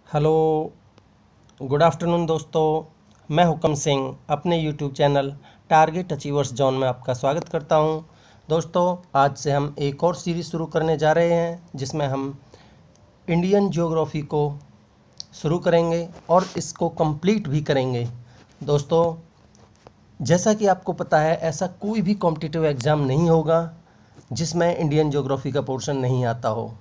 Hello, good afternoon दोस्तों। मैं हुकम सिंह अपने YouTube channel target achievers zone में आपका स्वागत करता हूं। दोस्तों, आज से हम एक और सीरीज़ शुरू करने जा रहे हैं जिसमें हम इंडियन ज्योग्राफी को शुरू करेंगे और इसको कंप्लीट भी करेंगे। दोस्तों, जैसा कि आपको पता है, ऐसा कोई भी कॉम्पिटिटिव एग्ज़ाम नहीं होगा जिसमें इंडियन ज्योग्राफी का पोर्शन नहीं आता हो।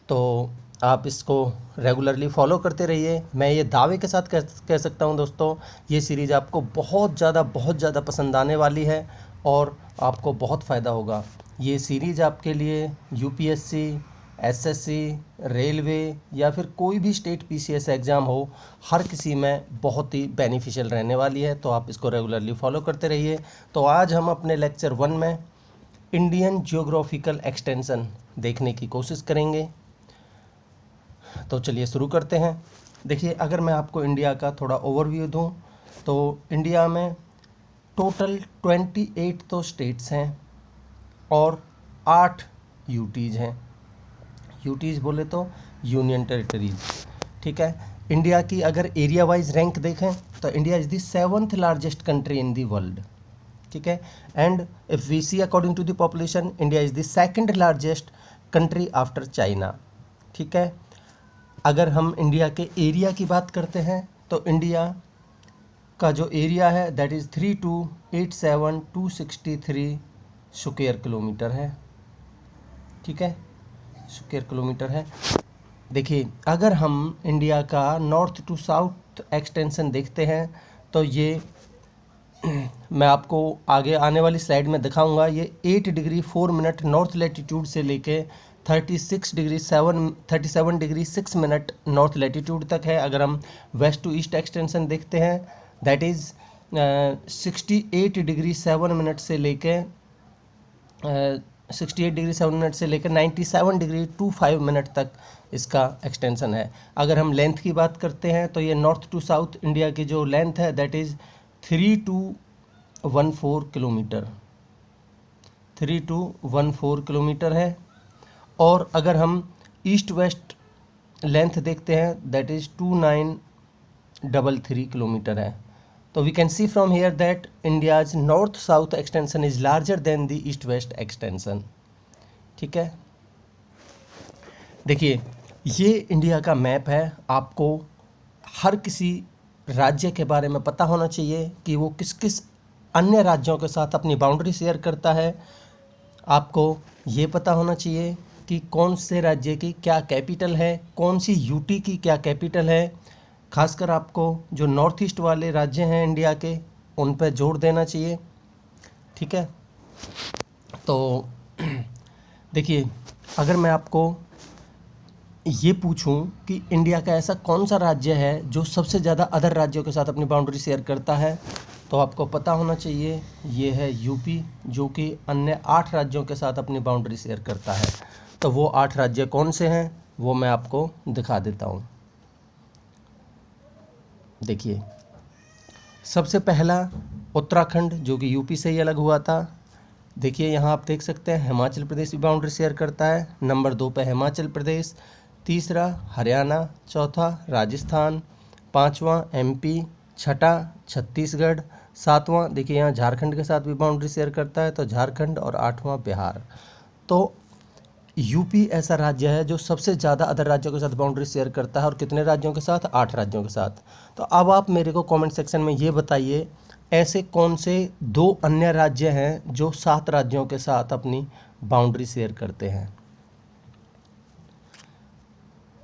तो आप इसको रेगुलरली फॉलो करते रहिए। मैं ये दावे के साथ कह सकता हूँ दोस्तों, ये सीरीज़ आपको बहुत ज़्यादा पसंद आने वाली है और आपको बहुत फ़ायदा होगा। ये सीरीज़ आपके लिए यूपीएससी, एसएससी, रेलवे या फिर कोई भी स्टेट पीसीएस एग्ज़ाम हो, हर किसी में बहुत ही बेनिफिशियल रहने वाली है। तो आप इसको रेगुलरली फॉलो करते रहिए। तो आज हम अपने लेक्चर 1 में इंडियन ज्योग्राफिकल एक्सटेंशन देखने की कोशिश करेंगे। तो चलिए शुरू करते हैं। देखिए, अगर मैं आपको इंडिया का थोड़ा ओवरव्यू दूं तो इंडिया में टोटल 28 तो स्टेट्स हैं और 8 यूटीज़ हैं। यूटीज़ बोले तो यूनियन टेरिटरीज, ठीक है। इंडिया की अगर एरिया वाइज रैंक देखें तो India is the 7th largest country in the world, ठीक है। And if we see according to the population, India is the 2nd largest country after China, ठीक है। अगर हम इंडिया के एरिया की बात करते हैं तो इंडिया का जो एरिया है दैट इज़ 3287263 स्क्वायर किलोमीटर है, ठीक है, स्क्वायर किलोमीटर है। देखिए, अगर हम इंडिया का नॉर्थ टू साउथ एक्सटेंशन देखते हैं तो ये मैं आपको आगे आने वाली स्लाइड में दिखाऊंगा। ये 8 डिग्री 4 मिनट नॉर्थ लैटिट्यूड से लेके 37 डिग्री 6 मिनट नॉर्थ लैटिट्यूड तक है। अगर हम वेस्ट टू ईस्ट एक्सटेंशन देखते हैं दैट इज़ 68 डिग्री 7 मिनट से लेके 68 डिग्री 7 मिनट से लेकर 97 डिग्री 25 मिनट तक इसका एक्सटेंशन है। अगर हम लेंथ की बात करते हैं तो ये नॉर्थ टू साउथ इंडिया की जो लेंथ है दैट इज़ 3214 किलोमीटर, 3214 किलोमीटर है। और अगर हम ईस्ट वेस्ट लेंथ देखते हैं दैट इज़ 2933 किलोमीटर है। तो we can see from here that India's north south extension is larger than the east west extension, ठीक है। देखिए, ये इंडिया का मैप है। आपको हर किसी राज्य के बारे में पता होना चाहिए कि वो किस किस अन्य राज्यों के साथ अपनी बाउंड्री शेयर करता है। आपको ये पता होना चाहिए कि कौन से राज्य की क्या कैपिटल है, कौन सी यूटी की क्या कैपिटल है। खासकर आपको जो नॉर्थ ईस्ट वाले राज्य हैं इंडिया के, उन पर जोर देना चाहिए, ठीक है। तो देखिए, अगर मैं आपको ये पूछूं कि इंडिया का ऐसा कौन सा राज्य है जो सबसे ज़्यादा अदर राज्यों के साथ अपनी बाउंड्री शेयर करता है, तो आपको पता होना चाहिए ये है यूपी, जो कि अन्य 8 राज्यों के साथ अपनी बाउंड्री शेयर करता है। तो वो 8 राज्य कौन से हैं वो मैं आपको दिखा देता हूँ। देखिए, सबसे पहला उत्तराखंड, जो कि यूपी से ही अलग हुआ था। देखिए, यहाँ आप देख सकते हैं हिमाचल प्रदेश भी बाउंड्री शेयर करता है। नंबर 2 पे हिमाचल प्रदेश, तीसरा हरियाणा, चौथा राजस्थान, पांचवा एमपी, छठा छत्तीसगढ़, सातवां देखिए यहाँ झारखंड के साथ भी बाउंड्री शेयर करता है तो झारखंड, और आठवां बिहार। तो यूपी ऐसा राज्य है जो सबसे ज़्यादा अदर राज्यों के साथ बाउंड्री शेयर करता है। और कितने राज्यों के साथ? 8 राज्यों के साथ। तो अब आप मेरे को कमेंट सेक्शन में ये बताइए, ऐसे कौन से 2 अन्य राज्य हैं जो 7 राज्यों के साथ अपनी बाउंड्री शेयर करते हैं।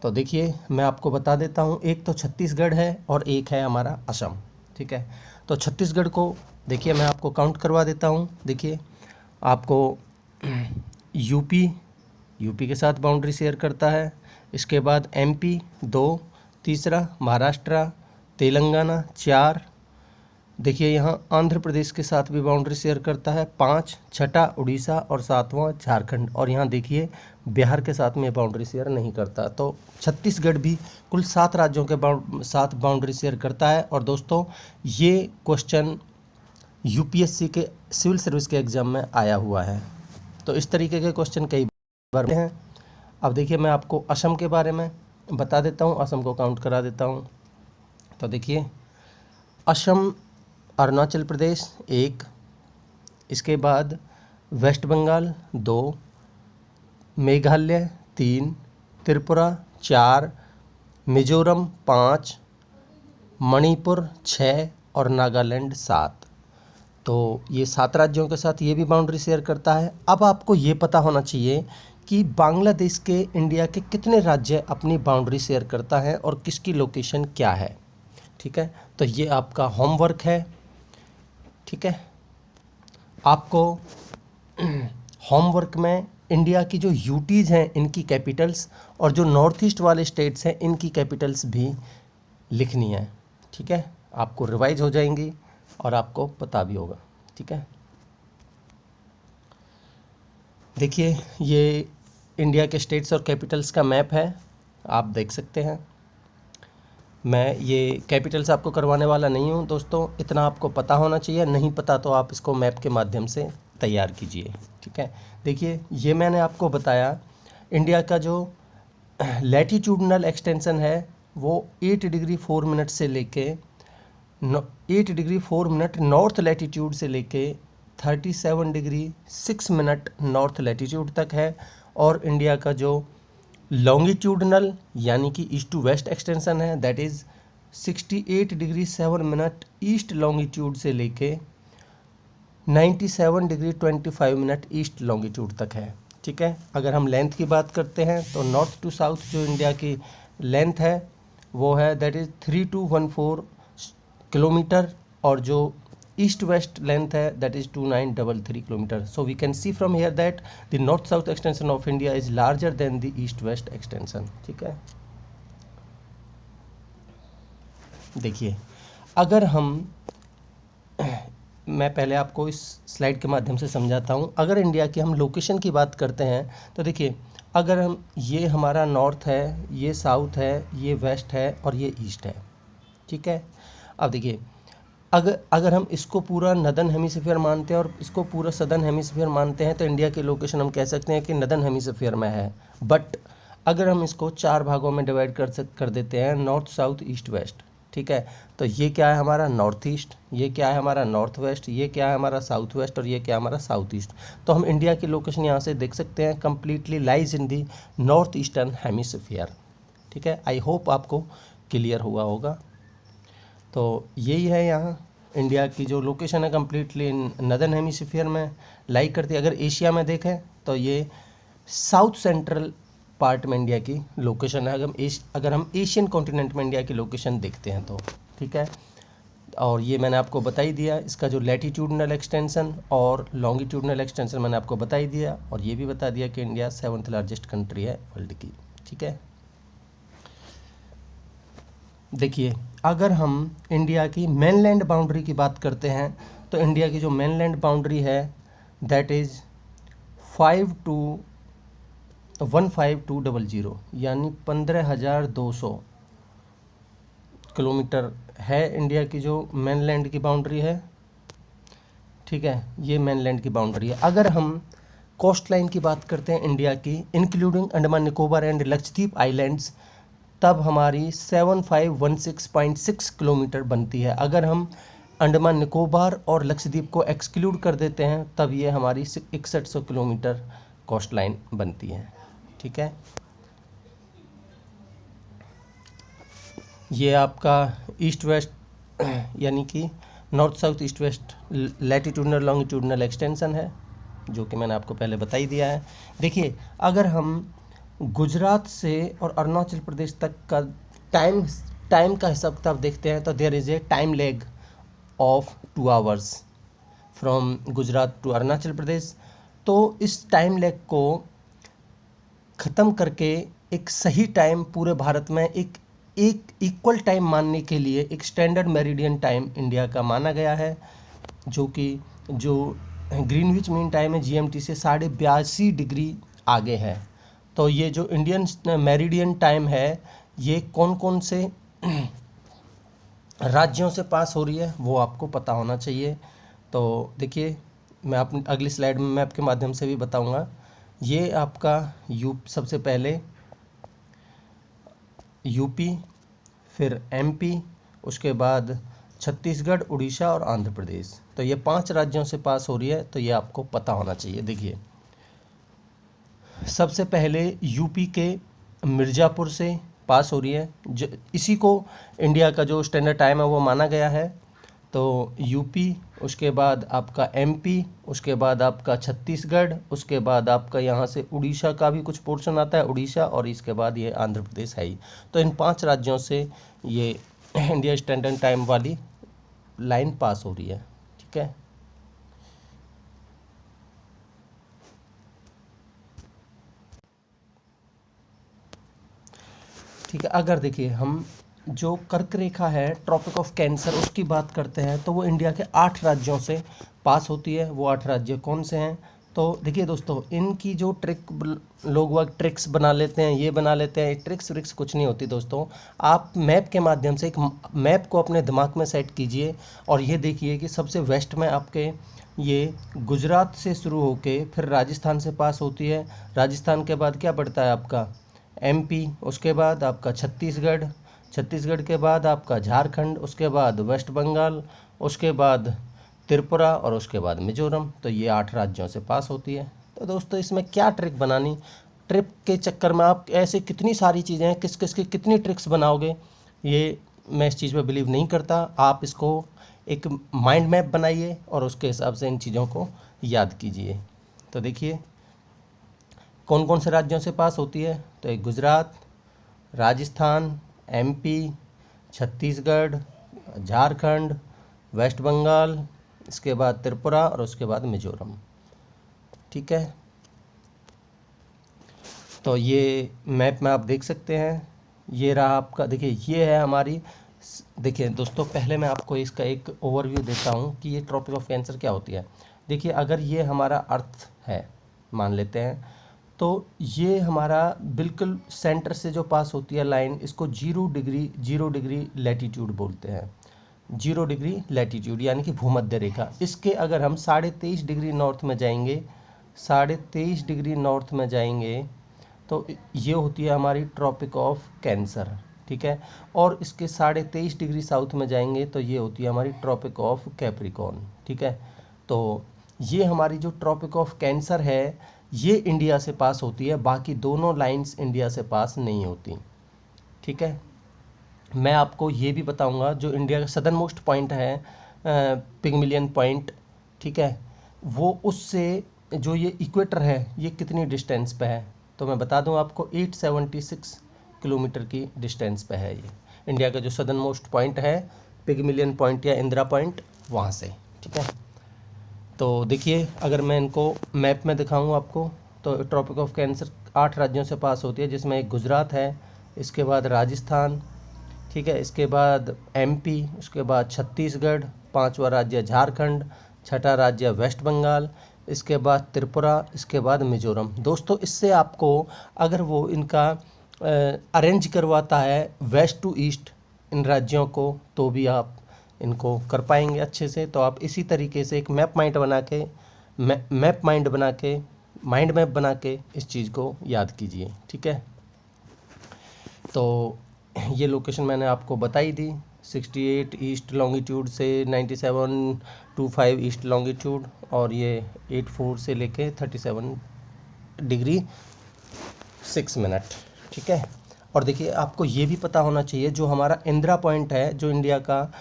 तो देखिए, मैं आपको बता देता हूँ, एक तो छत्तीसगढ़ है और एक है हमारा असम, ठीक है। तो छत्तीसगढ़ को देखिए मैं आपको काउंट करवा देता हूँ। देखिए, आपको यूपी के साथ बाउंड्री शेयर करता है। इसके बाद एमपी 2, तीसरा महाराष्ट्र, तेलंगाना 4, देखिए यहाँ आंध्र प्रदेश के साथ भी बाउंड्री शेयर करता है 5, छठा उड़ीसा और सातवां झारखंड। और यहाँ देखिए बिहार के साथ में बाउंड्री शेयर नहीं करता। तो छत्तीसगढ़ भी कुल 7 राज्यों के साथ बाउंड्री शेयर करता है। और दोस्तों, ये क्वेश्चन यूपीएससी के सिविल सर्विस के एग्ज़ाम में आया हुआ है। तो इस तरीके के क्वेश्चन कई बार हैं। अब देखिए, मैं आपको असम के बारे में बता देता हूँ, असम को काउंट करा देता हूँ। तो देखिए, असम, अरुणाचल प्रदेश 1, इसके बाद वेस्ट बंगाल 2, मेघालय 3, त्रिपुरा 4, मिजोरम 5, मणिपुर 6 और नागालैंड 7। तो ये 7 राज्यों के साथ ये भी बाउंड्री शेयर करता है। अब आपको ये पता होना चाहिए कि बांग्लादेश के इंडिया के कितने राज्य अपनी बाउंड्री शेयर करता है और किसकी लोकेशन क्या है। ठीक है, तो ये आपका होमवर्क है। ठीक है, आपको होमवर्क में इंडिया की जो यूटीज़ हैं इनकी कैपिटल्स और जो नॉर्थ ईस्ट वाले स्टेट्स हैं इनकी कैपिटल्स भी लिखनी है। ठीक है, आपको रिवाइज हो जाएंगी और आपको पता भी होगा। ठीक है, देखिए ये इंडिया के स्टेट्स और कैपिटल्स का मैप है, आप देख सकते हैं। मैं ये कैपिटल्स आपको करवाने वाला नहीं हूँ दोस्तों, इतना आपको पता होना चाहिए, नहीं पता तो आप इसको मैप के माध्यम से तैयार कीजिए। ठीक है, देखिए ये मैंने आपको बताया इंडिया का जो लैटीट्यूडनल एक्सटेंशन है वो 8 डिग्री 4 मिनट से लेके 8 डिग्री 4 मिनट नॉर्थ लैटीट्यूड से लेके 37 डिग्री 6 मिनट नॉर्थ लैटीट्यूड तक है। और इंडिया का जो लॉन्गिट्यूडनल यानी कि ईस्ट टू वेस्ट एक्सटेंशन है that is 68 degree 7 minute east longitude से लेके 97 डिग्री 25 मिनट ईस्ट लॉन्गिट्यूड तक है। ठीक है, अगर हम लेंथ की बात करते हैं तो नॉर्थ टू साउथ जो इंडिया की लेंथ है वो है दैट इज़ 3214 किलोमीटर और जो ईस्ट वेस्ट लेंथ है that is 2933 kilometre. So we can see from here that the north south extension of India is larger than the east west extension. ठीक है, देखिए अगर हम मैं पहले आपको इस स्लाइड के माध्यम से समझाता हूँ। अगर इंडिया की हम लोकेशन की बात करते हैं तो देखिए, अगर हम ये हमारा नॉर्थ है, ये साउथ है, ये वेस्ट है और ये ईस्ट है। ठीक है, अब देखिए अगर हम इसको पूरा नदर्न हेमिस्फीयर मानते हैं और इसको पूरा सदर्न हेमिस्फीयर मानते हैं तो इंडिया की लोकेशन हम कह सकते हैं कि नदर्न हेमिस्फीयर में है। बट अगर हम इसको 4 भागों में डिवाइड कर देते हैं, नॉर्थ साउथ ईस्ट वेस्ट। ठीक है, तो ये क्या है हमारा नॉर्थ ईस्ट, ये क्या है हमारा नॉर्थ वेस्ट, ये क्या है हमारा साउथ वेस्ट और ये क्या है हमारा साउथ ईस्ट। तो हम इंडिया की लोकेशन यहाँ से देख सकते हैं completely lies in the north eastern hemisphere. ठीक है, आई होप आपको क्लियर हुआ होगा। तो यही है यहाँ इंडिया की जो लोकेशन है कम्प्लीटली नदर्न हेमिस्फीयर में लाई करती है। अगर एशिया में देखें तो ये साउथ सेंट्रल पार्ट में इंडिया की लोकेशन है। अगर हम एशियन कॉन्टिनेंट में इंडिया की लोकेशन देखते हैं तो ठीक है, और ये मैंने आपको बता ही दिया, इसका जो लैटीट्यूडनल एक्सटेंशन और लॉन्गिट्यूडनल एक्सटेंशन मैंने आपको बता ही दिया, और ये भी बता दिया कि इंडिया 7th लार्जेस्ट कंट्री है वर्ल्ड की। ठीक है, देखिए अगर हम इंडिया की मेनलैंड बाउंड्री की बात करते हैं तो इंडिया की जो मेनलैंड बाउंड्री है दैट इज़ 15200 यानी 15,200 किलोमीटर है इंडिया की जो मेनलैंड की बाउंड्री है। ठीक है, ये मेनलैंड की बाउंड्री है। अगर हम कोस्ट लाइन की बात करते हैं इंडिया की including Andaman Nicobar and Lakshadweep islands, तब हमारी 7516.6 किलोमीटर बनती है। अगर हम अंडमान निकोबार और लक्षद्वीप को एक्सक्लूड कर देते हैं तब ये हमारी 6100 किलोमीटर कोस्ट लाइन बनती है। ठीक है, ये आपका ईस्ट वेस्ट यानी कि north south east west latitudinal longitudinal extension है जो कि मैंने आपको पहले बता ही दिया है। देखिए अगर हम गुजरात से और अरुणाचल प्रदेश तक का टाइम का हिसाब किताब देखते हैं तो there is a time lag of 2 hours from Gujarat to Arunachal Pradesh. तो इस टाइम लेग को ख़त्म करके एक सही टाइम पूरे भारत में एक इक्वल टाइम मानने के लिए एक स्टैंडर्ड मेरिडियन टाइम इंडिया का माना गया है, जो ग्रीनविच मीन टाइम है GMT से 82.5 डिग्री आगे है। तो ये जो इंडियन मेरिडियन टाइम है ये कौन कौन से राज्यों से पास हो रही है वो आपको पता होना चाहिए। तो देखिए मैं अपनी अगली स्लाइड में मैप के माध्यम से भी बताऊंगा। ये आपका सबसे पहले यूपी, फिर एमपी, उसके बाद छत्तीसगढ़, उड़ीसा और आंध्र प्रदेश। तो ये 5 राज्यों से पास हो रही है, तो ये आपको पता होना चाहिए। देखिए, सबसे पहले यूपी के मिर्ज़ापुर से पास हो रही है, जो इसी को इंडिया का जो स्टैंडर्ड टाइम है वो माना गया है। तो यूपी, उसके बाद आपका एमपी, उसके बाद आपका छत्तीसगढ़, उसके बाद आपका यहाँ से उड़ीसा का भी कुछ पोर्शन आता है, उड़ीसा, और इसके बाद ये आंध्र प्रदेश है ही। तो इन 5 राज्यों से ये इंडिया स्टैंडर्ड टाइम वाली लाइन पास हो रही है। ठीक है, ठीक है। अगर देखिए हम जो कर्क रेखा है, ट्रॉपिक ऑफ कैंसर, उसकी बात करते हैं तो वो इंडिया के 8 राज्यों से पास होती है। वो 8 राज्य कौन से हैं? तो देखिए दोस्तों, इनकी जो लोग वह ट्रिक्स बना लेते हैं, ये बना लेते हैं, ट्रिक्स व्रिक्स कुछ नहीं होती दोस्तों। आप मैप के माध्यम से एक मैप को अपने दिमाग में सेट कीजिए और ये देखिए कि सबसे वेस्ट में आपके ये गुजरात से शुरू होके फिर राजस्थान से पास होती है। राजस्थान के बाद क्या पड़ता है आपका? एमपी, उसके बाद आपका छत्तीसगढ़, छत्तीसगढ़ के बाद आपका झारखंड, उसके बाद वेस्ट बंगाल, उसके बाद त्रिपुरा और उसके बाद मिजोरम। तो ये 8 राज्यों से पास होती है। तो दोस्तों, इसमें क्या ट्रिक बनानी? ट्रिप के चक्कर में आप ऐसे कितनी सारी चीज़ें हैं, किस किस की कितनी ट्रिक्स बनाओगे, ये मैं इस चीज़ पे बिलीव नहीं करता। आप इसको एक माइंड मैप बनाइए और उसके हिसाब से इन चीज़ों को याद कीजिए। तो देखिए, कौन कौन से राज्यों से पास होती है? तो एक गुजरात, राजस्थान, एमपी, छत्तीसगढ़, झारखंड, वेस्ट बंगाल, इसके बाद त्रिपुरा और उसके बाद मिजोरम। ठीक है, तो ये मैप में आप देख सकते हैं। ये रहा आपका, देखिए ये है हमारी। देखिए दोस्तों, पहले मैं आपको इसका एक ओवरव्यू देता हूँ कि ये ट्रॉपिक ऑफ कैंसर क्या होती है। देखिए, अगर ये हमारा अर्थ है मान लेते हैं, तो ये हमारा बिल्कुल सेंटर से जो पास होती है लाइन, इसको 0 डिग्री लैटीट्यूड बोलते हैं। 0 डिग्री लैटीट्यूड यानी कि भूमध्य रेखा। इसके अगर हम 23.5 डिग्री नॉर्थ में जाएंगे, 23.5 डिग्री नॉर्थ में जाएंगे, तो ये होती है हमारी ट्रॉपिक ऑफ कैंसर। ठीक है, और इसके 23.5 डिग्री साउथ में जाएंगे तो ये होती है हमारी ट्रॉपिक ऑफ कैप्रिकॉर्न। ठीक है, तो ये हमारी जो ट्रॉपिक ऑफ कैंसर है, ये इंडिया से पास होती है, बाकी दोनों लाइंस इंडिया से पास नहीं होती। ठीक है, मैं आपको ये भी बताऊंगा जो इंडिया का सदर्न मोस्ट पॉइंट है, पिगमिलियन पॉइंट, ठीक है, वो उससे जो ये इक्वेटर है ये कितनी डिस्टेंस पे है। तो मैं बता दूं आपको, 876 किलोमीटर की डिस्टेंस पे है ये इंडिया का जो सदर्न मोस्ट पॉइंट है, पिगमिलियन पॉइंट या इंदिरा पॉइंट, वहाँ से। ठीक है, तो देखिए, अगर मैं इनको मैप में दिखाऊं आपको, तो ट्रॉपिक ऑफ कैंसर 8 राज्यों से पास होती है, जिसमें एक गुजरात है, इसके बाद राजस्थान, ठीक है, इसके बाद एमपी, उसके बाद छत्तीसगढ़, 5वां राज्य झारखंड, 6ठा राज्य वेस्ट बंगाल, इसके बाद त्रिपुरा, इसके बाद मिजोरम। दोस्तों, इससे आपको अगर वो इनका अरेंज करवाता है वेस्ट टू ईस्ट इन राज्यों को, तो भी आप इनको कर पाएंगे अच्छे से। तो आप इसी तरीके से एक माइंड मैप बना के इस चीज़ को याद कीजिए। ठीक है, तो ये लोकेशन मैंने आपको बताई दी, 68 ईस्ट लॉन्गिट्यूड से 9725 ईस्ट लॉन्गिट्यूड, और ये 84 से लेके 37 डिग्री 6 मिनट। ठीक है, और देखिए, आपको ये भी पता होना चाहिए जो हमारा इंदिरा पॉइंट है, जो इंडिया का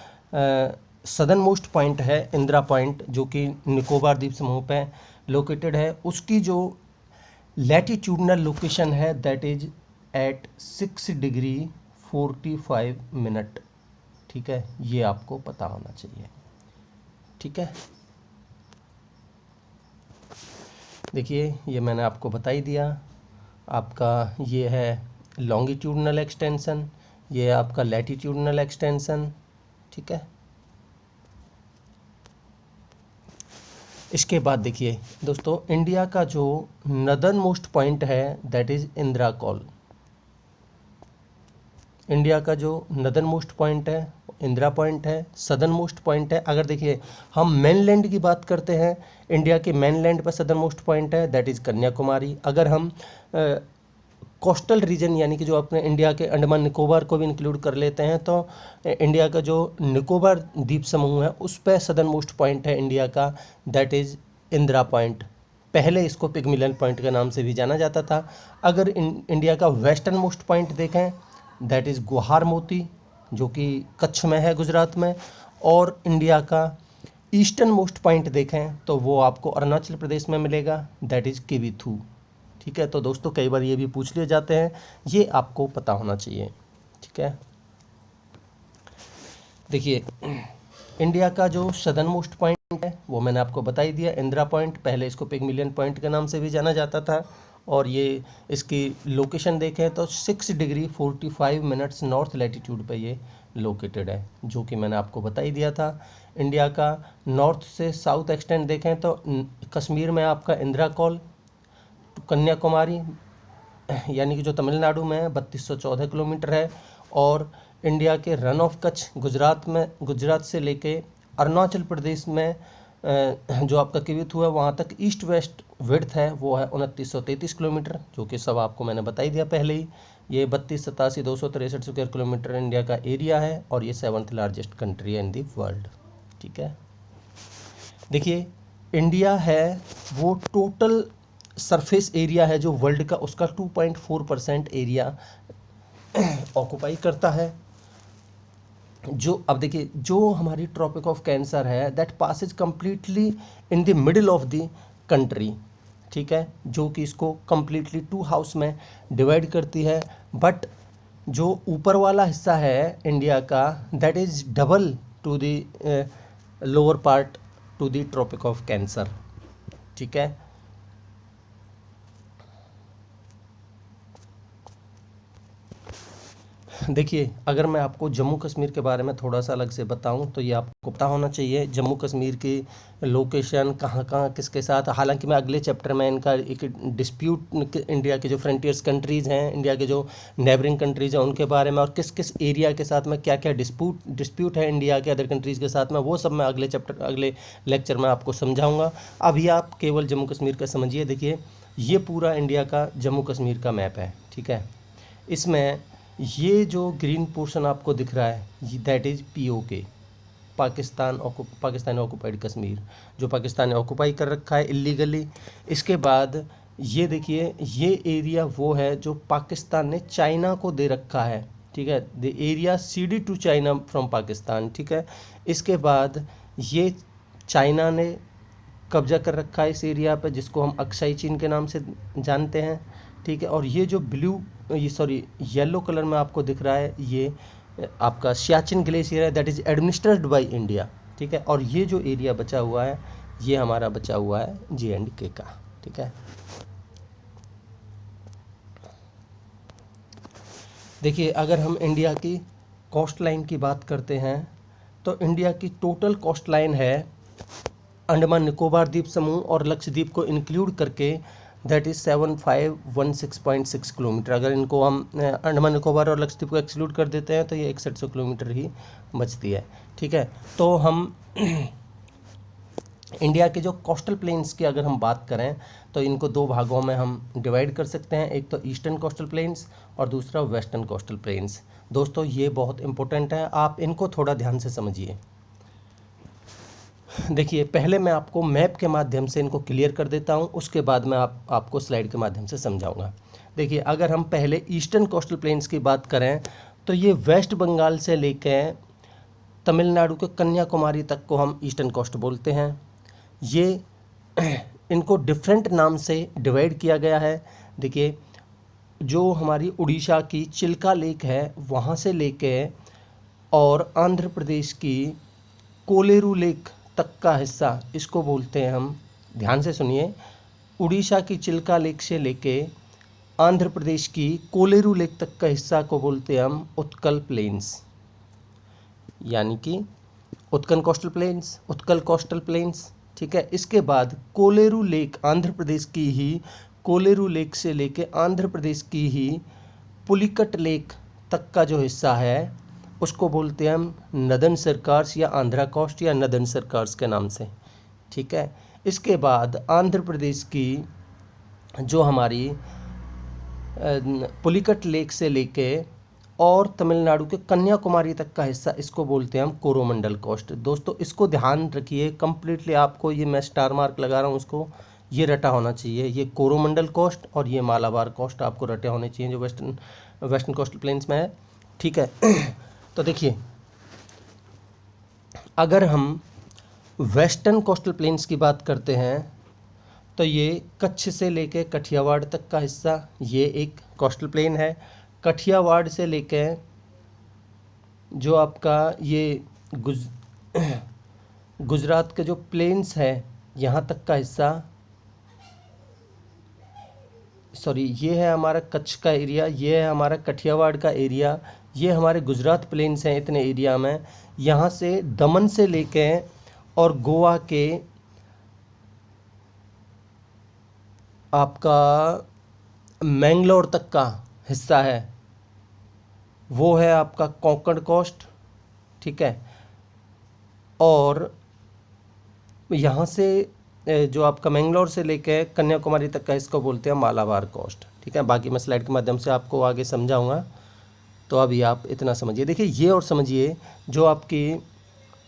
सदर्न मोस्ट पॉइंट है, इंदिरा पॉइंट, जो कि निकोबार द्वीप समूह पे लोकेटेड है, उसकी जो लैटिट्यूडनल लोकेशन है that is at 6 degree 45 minute. ठीक है, ये आपको पता होना चाहिए। ठीक है, देखिए, ये मैंने आपको बता ही दिया। आपका ये है लॉन्गिट्यूडनल एक्सटेंशन, ये है आपका लैटिट्यूडनल एक्सटेंशन। ठीक है, इसके बाद देखिए दोस्तों, इंडिया का जो नदर्न मोस्ट पॉइंट है that is Indira call. India का जो नदर्न मोस्ट पॉइंट है इंदिरा पॉइंट है, सदर्न मोस्ट पॉइंट है। अगर देखिए हम मेनलैंड की बात करते हैं, इंडिया के मेनलैंड पर सदर्न मोस्ट पॉइंट है दैट इज़ कन्याकुमारी। अगर हम कोस्टल रीजन यानी कि जो अपने इंडिया के अंडमान निकोबार को भी इंक्लूड कर लेते हैं, तो इंडिया का जो निकोबार द्वीप समूह है उस पर सदर्न मोस्ट पॉइंट है इंडिया का, दैट इज़ इंदिरा पॉइंट। पहले इसको पिग्मिलियन पॉइंट के नाम से भी जाना जाता था। अगर इंडिया का वेस्टर्न मोस्ट पॉइंट देखें, दैट इज़ गुहार मोती, जो कि कच्छ में है, गुजरात में। और इंडिया का ईस्टर्न मोस्ट पॉइंट देखें तो वो आपको अरुणाचल प्रदेश में मिलेगा, दैट इज़ किविथू। ठीक है, तो दोस्तों कई बार ये भी पूछ लिए जाते हैं, ये आपको पता होना चाहिए। ठीक है, देखिए इंडिया का जो सदर्न मोस्ट पॉइंट है वो मैंने आपको बता ही दिया, इंदिरा पॉइंट। पहले इसको पिग्मिलियन पॉइंट के नाम से भी जाना जाता था। और ये इसकी लोकेशन देखें तो 6 डिग्री 45 मिनट्स नॉर्थ लैटिट्यूड पे ये लोकेटेड है, जो कि मैंने आपको बता ही दिया था। इंडिया का नॉर्थ से साउथ एक्सटेंड देखें तो कश्मीर में आपका इंदिरा कॉल, कन्याकुमारी यानी कि जो तमिलनाडु में है 3214 किलोमीटर है। और इंडिया के रन ऑफ कच्छ गुजरात में, गुजरात से लेके अरुणाचल प्रदेश में जो आपका किविथू है वहाँ तक ईस्ट वेस्ट विड्थ है वो है 2933 किलोमीटर, जो कि सब आपको मैंने बता ही दिया पहले ही। ये 3287,263 स्क्वायर किलोमीटर इंडिया का एरिया है और ये 7th लार्जेस्ट कंट्री है इन दी वर्ल्ड। ठीक है, देखिए इंडिया है वो टोटल सरफेस एरिया है जो वर्ल्ड का, उसका 2.4% एरिया ऑक्यूपाई करता है। जो अब देखिए जो हमारी ट्रॉपिक ऑफ कैंसर है that passes completely in the middle of the country. ठीक है, जो कि इसको कम्प्लीटली 2 हाउस में डिवाइड करती है। बट जो ऊपर वाला हिस्सा है इंडिया का that is double to the lower part to the tropic of cancer. ठीक है, देखिए अगर मैं आपको जम्मू कश्मीर के बारे में थोड़ा सा अलग से बताऊं तो ये आपको पता होना चाहिए जम्मू कश्मीर की लोकेशन कहाँ कहाँ किसके साथ। हालांकि मैं अगले चैप्टर में इनका एक डिस्प्यूट, इंडिया के जो फ्रंटियर्स कंट्रीज़ हैं, इंडिया के जो नेबरिंग कंट्रीज़ हैं उनके बारे में, और किस किस एरिया के साथ में क्या क्या डिस्प्यूट है इंडिया के अदर कंट्रीज़ के साथ में, वो सब मैं अगले चैप्टर, अगले लेक्चर में आपको समझाऊँगा। अभी आप केवल जम्मू कश्मीर का समझिए। देखिए ये पूरा इंडिया का जम्मू कश्मीर का मैप है। ठीक है, इसमें ये जो ग्रीन पोर्शन आपको दिख रहा है that is POK, Pakistani occupied Kashmir, जो पाकिस्तान ने ऑक्यूपाई कर रखा है इलीगली। इसके बाद ये देखिए ये एरिया वो है जो पाकिस्तान ने चाइना को दे रखा है। ठीक है, the area ceded to China from Pakistan. ठीक है, इसके बाद ये चाइना ने कब्जा कर रखा है इस एरिया पर, जिसको हम अक्साई चीन के नाम से जानते हैं। ठीक है, और ये जो येलो कलर में आपको दिख रहा है ये आपका सियाचिन ग्लेशियर है, that is administered by India. ठीक है, और ये जो एरिया बचा हुआ है ये हमारा बचा हुआ है J&K का। ठीक है, देखिए अगर हम इंडिया की कोस्ट लाइन की बात करते हैं तो इंडिया की टोटल कोस्ट लाइन है अंडमान निकोबार द्वीप समूह और लक्षद्वीप को इंक्लूड करके दैट इज़ 7516.6 किलोमीटर। अगर इनको हम अंडमान निकोबार और लक्षद्वीप को एक्सक्लूड कर देते हैं तो ये 6100 किलोमीटर ही बचती है। ठीक है, तो हम इंडिया के जो कोस्टल प्लेन्स की अगर हम बात करें तो इनको 2 भागों में हम डिवाइड कर सकते हैं, एक तो ईस्टर्न कोस्टल प्लेन्स और दूसरा वेस्टर्न कोस्टल प्लेन्स। दोस्तों ये बहुत इंपॉर्टेंट है, आप इनको थोड़ा ध्यान से समझिए। देखिए पहले मैं आपको मैप के माध्यम से इनको क्लियर कर देता हूँ, उसके बाद मैं आपको स्लाइड के माध्यम से समझाऊंगा। देखिए अगर हम पहले ईस्टर्न कोस्टल प्लेन्स की बात करें तो ये वेस्ट बंगाल से लेके तमिलनाडु के कन्याकुमारी तक को हम ईस्टर्न कोस्ट बोलते हैं। ये इनको डिफरेंट नाम से डिवाइड किया गया है। देखिए जो हमारी उड़ीसा की चिल्का लेक है वहाँ से लेके और आंध्र प्रदेश की कोलेरू लेक तक का हिस्सा इसको बोलते हैं हम, ध्यान से सुनिए, उड़ीसा की चिल्का लेक से लेके आंध्र प्रदेश की कोलेरू लेक तक का हिस्सा को बोलते हैं हम उत्कल प्लेन्स, यानी कि उत्कल कोस्टल प्लेन्स। ठीक है, इसके बाद कोलेरू लेक आंध्र प्रदेश की ही, कोलेरू लेक से लेके आंध्र प्रदेश की ही पुलिकट लेक तक का जो हिस्सा है उसको बोलते हैं हम नदन सरकार्स या आंध्रा कोस्ट या नदन सरकार्स के नाम से। ठीक है, इसके बाद आंध्र प्रदेश की जो हमारी पुलिकट लेक से लेके और तमिलनाडु के कन्याकुमारी तक का हिस्सा, इसको बोलते हैं हम कोरोमंडल कोस्ट। दोस्तों इसको ध्यान रखिए कंप्लीटली, आपको ये मैं स्टार मार्क लगा रहा हूँ, उसको ये रटा होना चाहिए। ये कोरोमंडल कोस्ट और ये मालाबार कोस्ट आपको रटे होने चाहिए, जो वेस्टर्न कोस्टल प्लेन्स में है, ठीक है। तो देखिए, अगर हम वेस्टर्न कोस्टल प्लेन्स की बात करते हैं तो ये कच्छ से लेके कठियावाड़ तक का हिस्सा ये एक कोस्टल प्लेन है। कठियावाड़ से लेके जो आपका ये गुजरात के जो प्लेन्स है यहाँ तक का हिस्सा, सॉरी, ये है हमारा कच्छ का एरिया, ये है हमारा कठियावाड़ का एरिया, ये हमारे गुजरात प्लेन्स हैं इतने एरिया में। यहाँ से दमन से लेके और गोवा के आपका मैंगलोर तक का हिस्सा है, वो है आपका कोंकण कोस्ट, ठीक है। और यहाँ से जो आपका मैंगलोर से लेके कन्याकुमारी तक का, इसको बोलते हैं मालाबार कोस्ट, ठीक है। बाकी मैं स्लाइड के माध्यम से आपको आगे समझाऊंगा, तो अभी आप इतना समझिए। देखिए ये, और समझिए जो आपकी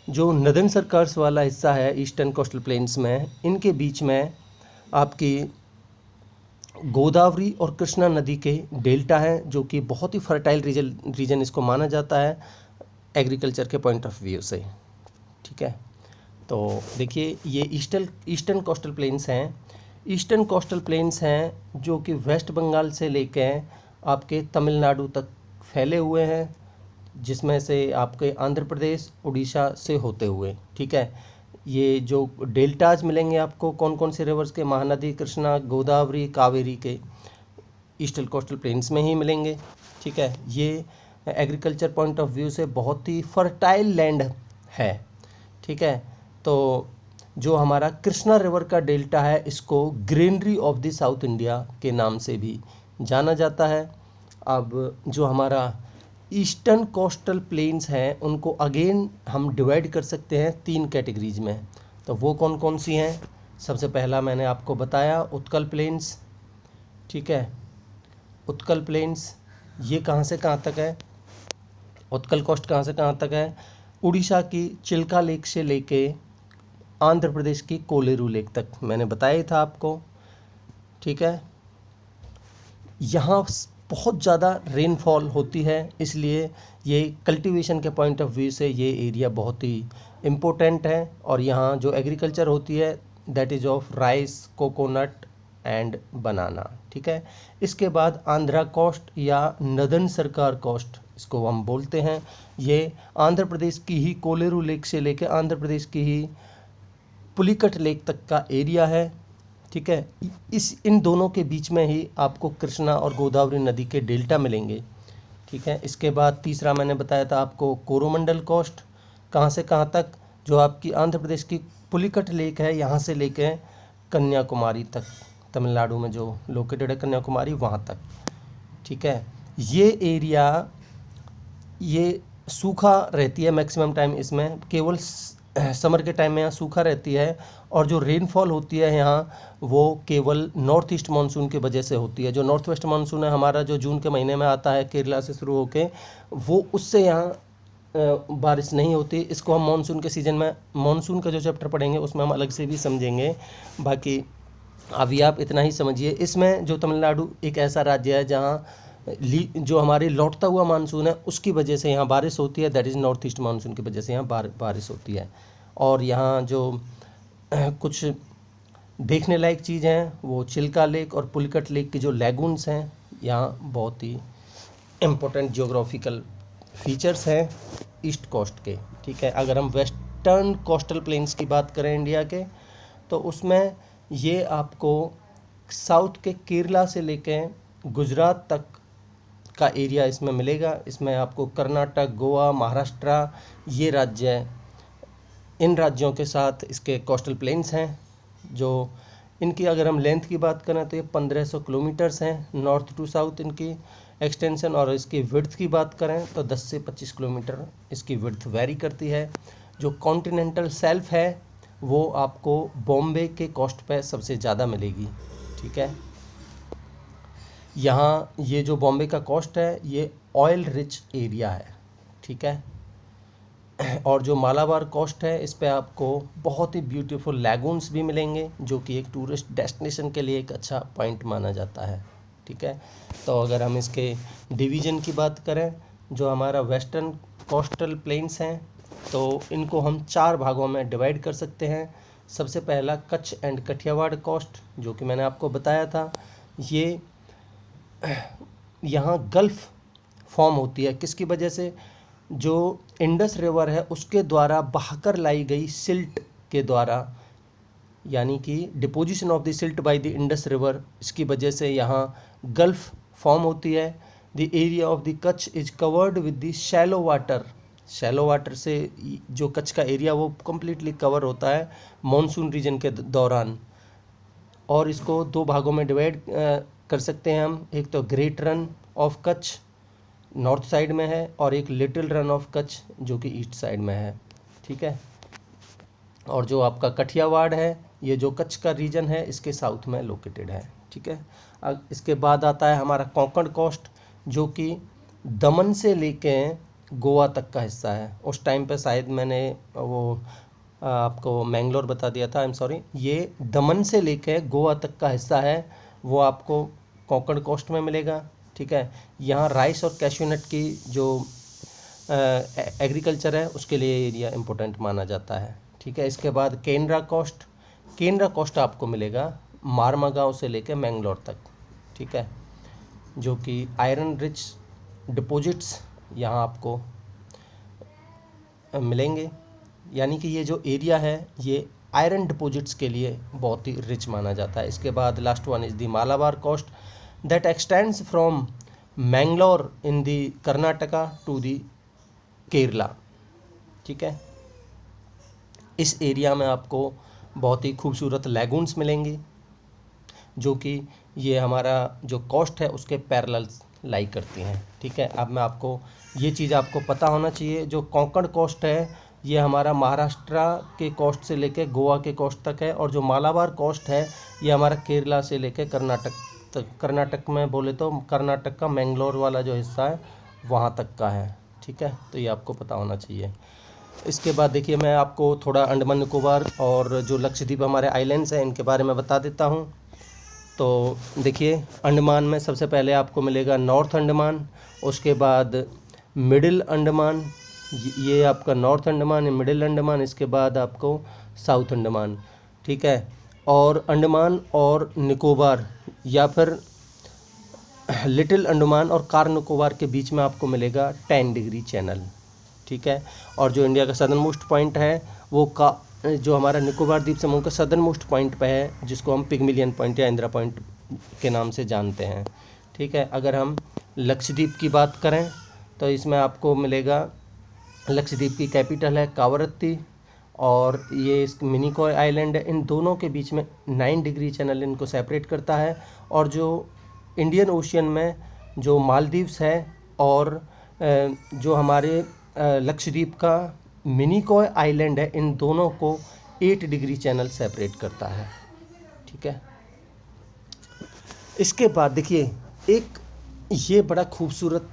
जो नदन सर्कल्स वाला हिस्सा है ईस्टर्न कोस्टल प्लेन्स में, इनके बीच में आपकी गोदावरी और कृष्णा नदी के डेल्टा हैं, जो कि बहुत ही फर्टाइल रीजन इसको माना जाता है एग्रीकल्चर के पॉइंट ऑफ व्यू से, ठीक है। तो देखिए ये ईस्टर्न कोस्टल प्लेन्स हैं। ईस्टर्न कोस्टल प्लेन्स हैं जो कि वेस्ट बंगाल से लेके आपके तमिलनाडु तक फैले हुए हैं, जिसमें से आपके आंध्र प्रदेश उड़ीसा से होते हुए, ठीक है। ये जो डेल्टाज मिलेंगे आपको कौन कौन से रिवर्स के, महानदी, कृष्णा, गोदावरी, कावेरी के ईस्टर्न कोस्टल प्लेन्स में ही मिलेंगे, ठीक है। ये एग्रीकल्चर पॉइंट ऑफ व्यू से बहुत ही फर्टाइल लैंड है, ठीक है। तो जो हमारा कृष्णा रिवर का डेल्टा है, इसको greenery of the south India के नाम से भी जाना जाता है। अब जो हमारा ईस्टर्न कोस्टल प्लेन्स हैं, उनको अगेन हम डिवाइड कर सकते हैं 3 कैटेगरीज में। तो वो कौन कौन सी हैं? सबसे पहला मैंने आपको बताया उत्कल प्लेन्स, ठीक है। उत्कल प्लेन्स ये कहाँ से कहाँ तक है? उत्कल कोस्ट कहाँ से कहाँ तक है? उड़ीसा की चिल्का लेक से लेके आंध्र प्रदेश की कोलेरू लेक तक, मैंने बताया ही था आपको, ठीक है। यहाँ बहुत ज़्यादा रेनफॉल होती है, इसलिए ये कल्टीवेशन के पॉइंट ऑफ व्यू से ये एरिया बहुत ही इम्पोर्टेंट है। और यहाँ जो एग्रीकल्चर होती है that is of rice, coconut and banana, ठीक है। इसके बाद आंध्रा कोस्ट या नदन सरकार कोस्ट, इसको हम बोलते हैं, ये आंध्र प्रदेश की ही कोलेरू लेक से लेकर आंध्र प्रदेश की ही पुलिकट लेक तक का एरिया है, ठीक है। इन दोनों के बीच में ही आपको कृष्णा और गोदावरी नदी के डेल्टा मिलेंगे, ठीक है। इसके बाद तीसरा मैंने बताया था आपको कोरोमंडल कोस्ट, कहाँ से कहाँ तक, जो आपकी आंध्र प्रदेश की पुलिकट लेक है यहाँ से लेके कन्याकुमारी तक, तमिलनाडु में जो लोकेटेड है कन्याकुमारी, वहाँ तक, ठीक है। ये एरिया ये सूखा रहती है मैक्सिमम टाइम, इसमें केवल समर के टाइम में यहाँ सूखा रहती है, और जो रेनफॉल होती है यहाँ वो केवल नॉर्थ ईस्ट मानसून की वजह से होती है। जो नॉर्थ वेस्ट मानसून है हमारा, जो जून के महीने में आता है केरला से शुरू होके, वो उससे यहाँ बारिश नहीं होती। इसको हम मानसून के सीज़न में, मानसून का जो चैप्टर पढ़ेंगे उसमें हम अलग से भी समझेंगे। बाकी अभी आप इतना ही समझिए। इसमें जो तमिलनाडु एक ऐसा राज्य है जहाँ जो हमारी लौटता हुआ मानसून है उसकी वजह से यहाँ बारिश होती है, that is north east monsoon की वजह से यहाँ बारिश होती है। और यहाँ जो कुछ देखने लायक चीज़ हैं वो चिल्का लेक और पुलिकट लेक की जो लैगून्स हैं, यहाँ बहुत ही इम्पोर्टेंट जियोग्राफिकल फीचर्स हैं ईस्ट कोस्ट के, ठीक है। अगर हम वेस्टर्न कोस्टल प्लेन्स की बात करें इंडिया के, तो उसमें ये आपको साउथ के केरला से लेके गुजरात तक का एरिया इसमें मिलेगा। इसमें आपको कर्नाटक, गोवा, महाराष्ट्र, ये राज्य हैं, इन राज्यों के साथ इसके कोस्टल प्लेन्स हैं। जो इनकी अगर हम लेंथ की बात करें तो ये 1500 किलोमीटर्स हैं नॉर्थ टू साउथ इनकी एक्सटेंशन, और इसकी विड्थ की बात करें तो 10 से 25 किलोमीटर इसकी विड्थ वेरी करती है। जो कॉन्टिनेंटल शेल्फ है वो आपको बॉम्बे के कोस्ट पे सबसे ज़्यादा मिलेगी, ठीक है। यहाँ ये जो बॉम्बे का कोस्ट है ये ऑयल रिच एरिया है, ठीक है। और जो मालाबार कोस्ट है इस पे आपको बहुत ही ब्यूटीफुल लैगून्स भी मिलेंगे, जो कि एक टूरिस्ट डेस्टिनेशन के लिए एक अच्छा पॉइंट माना जाता है, ठीक है। तो अगर हम इसके डिवीज़न की बात करें, जो हमारा वेस्टर्न कोस्टल प्लेन्स हैं, तो इनको हम 4 भागों में डिवाइड कर सकते हैं। सबसे पहला कच्छ एंड कठियावाड़ कोस्ट, जो कि मैंने आपको बताया था, ये यहाँ गल्फ़ फॉर्म होती है किसकी वजह से, जो इंडस रिवर है उसके द्वारा बहाकर लाई गई सिल्ट के द्वारा, यानी कि deposition of the silt by the Indus river, इसकी वजह से यहाँ गल्फ़ फॉर्म होती है। The area of the Kutch is covered with the shallow water, shallow water से जो कच्छ का एरिया वो कम्प्लीटली कवर होता है मॉनसून रीजन के दौरान। और इसको 2 भागों में डिवाइड कर सकते हैं हम, एक तो great run of Kutch north side में है और एक लिटिल रन ऑफ कच्छ जो कि ईस्ट साइड में है, ठीक है। और जो आपका कठियावाड़ है ये जो कच्छ का रीजन है इसके साउथ में लोकेटेड है, ठीक है। अब इसके बाद आता है हमारा कोंकण कोस्ट, जो कि दमन से लेके गोवा तक का हिस्सा है। उस टाइम पे शायद मैंने वो आपको मैंगलोर बता दिया था, आई एम सॉरी। ये दमन से लेके गोवा तक का हिस्सा है, वो आपको कोंकण कोस्ट में मिलेगा, ठीक है। यहाँ राइस और कैश्यूनट की जो एग्रीकल्चर है उसके लिए एरिया इम्पोर्टेंट माना जाता है, ठीक है। इसके बाद केनरा कोस्ट, केनरा कोस्ट आपको मिलेगा मारमागांव से लेकर मैंगलोर तक, ठीक है, जो कि आयरन रिच डिपॉजिट्स यहाँ आपको मिलेंगे, यानी कि ये जो एरिया है ये आयरन डिपॉजिट्स के लिए बहुत ही रिच माना जाता है। इसके बाद last one is the Malabar coast that extends from Mangalore in the Karnataka to the Kerala, ठीक है। इस एरिया में आपको बहुत ही खूबसूरत लैगून्स मिलेंगी, जो कि ये हमारा जो कोस्ट है उसके पैरेलल लाई करती हैं, ठीक है। अब मैं आपको ये चीज़ आपको पता होना चाहिए, जो कोंकण कोस्ट है ये हमारा महाराष्ट्र के कोस्ट से लेके गोवा के कोस्ट तक है, और जो मालाबार कोस्ट है ये हमारा केरला से लेके कर्नाटक तक, कर्नाटक में बोले तो कर्नाटक का मैंगलोर वाला जो हिस्सा है वहाँ तक का है, ठीक है। तो ये आपको पता होना चाहिए। इसके बाद देखिए मैं आपको थोड़ा अंडमान निकोबार और जो लक्षद्वीप हमारे आइलैंड्स हैं इनके बारे में बता देता हूँ। तो देखिए अंडमान में सबसे पहले आपको मिलेगा नॉर्थ अंडमान, उसके बाद मिडिल अंडमान, ये आपका नॉर्थ अंडमान है, मिडिल अंडमान, इसके बाद आपको साउथ अंडमान, ठीक है। और अंडमान और निकोबार या फिर लिटिल अंडमान और कार निकोबार के बीच में आपको मिलेगा 10 डिग्री चैनल, ठीक है। और जो इंडिया का सदर्न मोस्ट पॉइंट है वो जो हमारा निकोबार द्वीप समूह का सदर्न मोस्ट पॉइंट पे है, जिसको हम पिग्मिलियन पॉइंट या इंदिरा पॉइंट के नाम से जानते हैं, ठीक है। अगर हम लक्षद्वीप की बात करें तो इसमें आपको मिलेगा, लक्षद्वीप की कैपिटल है कावरत्ती और ये इस मिनिकॉय आइलैंड है, इन दोनों के बीच में 9 डिग्री चैनल इनको सेपरेट करता है। और जो इंडियन ओशियन में जो मालदीव्स है और जो हमारे लक्षद्वीप का मिनिकॉय आइलैंड है, इन दोनों को 8 डिग्री चैनल सेपरेट करता है, ठीक है। इसके बाद देखिए एक ये बड़ा खूबसूरत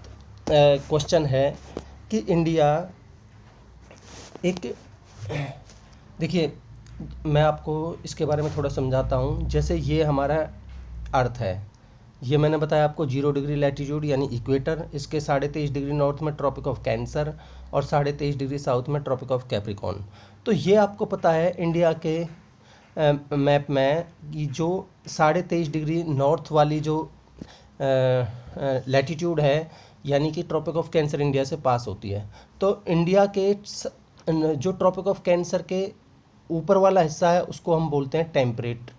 क्वेश्चन है कि इंडिया एक, देखिए मैं आपको इसके बारे में थोड़ा समझाता हूँ। जैसे ये हमारा अर्थ है, ये मैंने बताया आपको 0 डिग्री लैटीट्यूड यानी इक्वेटर, इसके 23.5 डिग्री नॉर्थ में ट्रॉपिक ऑफ कैंसर और 23.5 डिग्री साउथ में ट्रॉपिक ऑफ कैप्रिकॉर्न। तो ये आपको पता है इंडिया के मैप में कि जो 23.5 डिग्री नॉर्थ वाली जो लैटीट्यूड है यानी कि ट्रॉपिक ऑफ कैंसर इंडिया से पास होती है। तो इंडिया के जो ट्रॉपिक ऑफ कैंसर के ऊपर वाला हिस्सा है उसको हम बोलते हैं टेम्परेट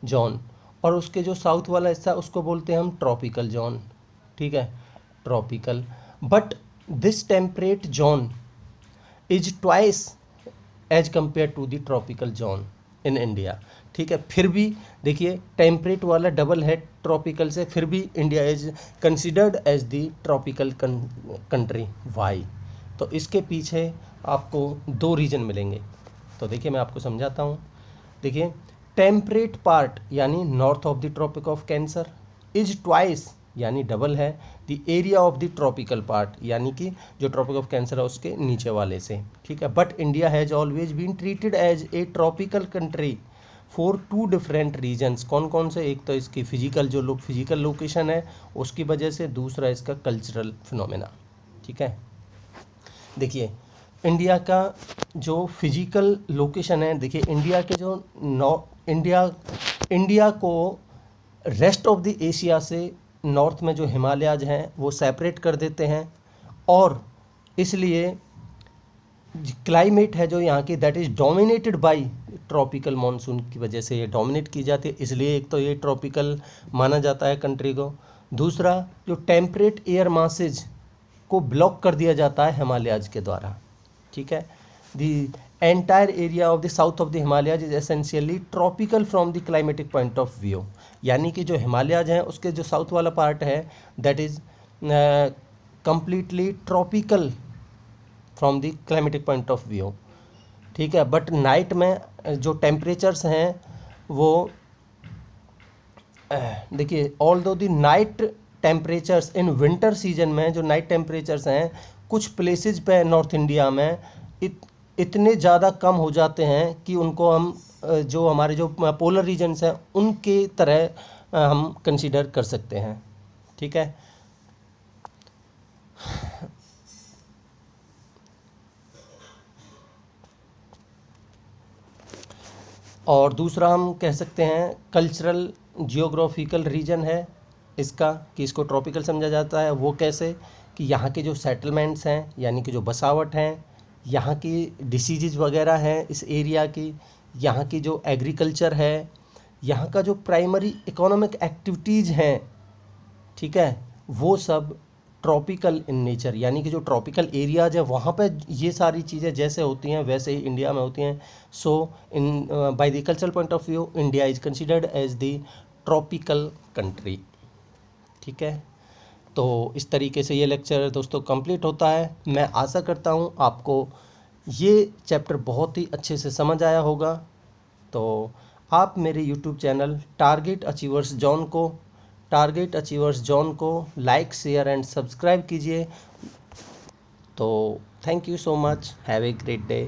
जोन, और उसके जो साउथ वाला हिस्सा उसको बोलते हैं हम ट्रॉपिकल जोन, ठीक है, tropical. But this temperate zone is twice as compare to the tropical zone in India, ठीक है। फिर भी देखिए टेम्परेट वाला डबल है ट्रॉपिकल से, फिर भी India is considered as the tropical country. Why? तो इसके पीछे आपको 2 रीजन मिलेंगे। तो देखिए मैं आपको समझाता हूँ। देखिए टेम्परेट पार्ट यानी north of the tropic of cancer is twice यानी डबल है the area of the tropical part, यानी कि जो ट्रॉपिक ऑफ कैंसर है उसके नीचे वाले से, ठीक है। But India has always been treated as a tropical country for two different reasons. कौन कौन से? एक तो इसकी फिजिकल जो फिजिकल लोकेशन है उसकी वजह से, दूसरा इसका कल्चरल फिनोमेना, ठीक है। देखिए इंडिया का जो फिजिकल लोकेशन है, देखिए इंडिया के जो इंडिया को रेस्ट ऑफ द एशिया से नॉर्थ में जो हिमालयाज हैं वो सेपरेट कर देते हैं, और इसलिए क्लाइमेट है जो यहाँ की that is dominated by tropical monsoon की वजह से ये डोमिनेट की जाती है, इसलिए एक तो ये ट्रॉपिकल माना जाता है कंट्री को। दूसरा, जो टेम्परेट एयर मासेज को ब्लॉक कर दिया जाता है हिमालयाज के द्वारा, ठीक है। The entire area of the south of the Himalayas is essentially tropical from the climatic point of view, यानी कि जो हिमालयाज हैं उसके जो साउथ वाला पार्ट है that is completely tropical from the climatic point of view, ठीक है। बट नाइट में जो टेम्परेचर्स हैं वो देखिए ऑल दो the night temperatures in winter season में जो नाइट टेम्परेचर्स हैं कुछ प्लेसेस पे नॉर्थ इंडिया में इतने ज़्यादा कम हो जाते हैं कि उनको हम जो हमारे जो पोलर रीजन्स हैं उनके तरह हम कंसीडर कर सकते हैं, ठीक है। और दूसरा हम कह सकते हैं कल्चरल जियोग्राफिकल रीजन है इसका, कि इसको ट्रॉपिकल समझा जाता है। वो कैसे? कि यहाँ के जो सेटलमेंट्स हैं यानी कि जो बसावट हैं, यहाँ की डिसीज़ वगैरह हैं इस एरिया की, यहाँ की जो एग्रीकल्चर है, यहाँ का जो प्राइमरी इकोनॉमिक एक्टिविटीज़ हैं, ठीक है, वो सब ट्रॉपिकल इन नेचर, यानी कि जो ट्रॉपिकल एरियाज है वहाँ पे ये सारी चीज़ें जैसे होती हैं वैसे ही इंडिया में होती हैं। So in by the cultural point of view India is considered as the tropical country, ठीक है। तो इस तरीके से ये लेक्चर दोस्तों कंप्लीट होता है। मैं आशा करता हूँ आपको ये चैप्टर बहुत ही अच्छे से समझ आया होगा। तो आप मेरे YouTube channel target achievers John को लाइक, शेयर एंड सब्सक्राइब कीजिए। तो thank you so much, have a great day.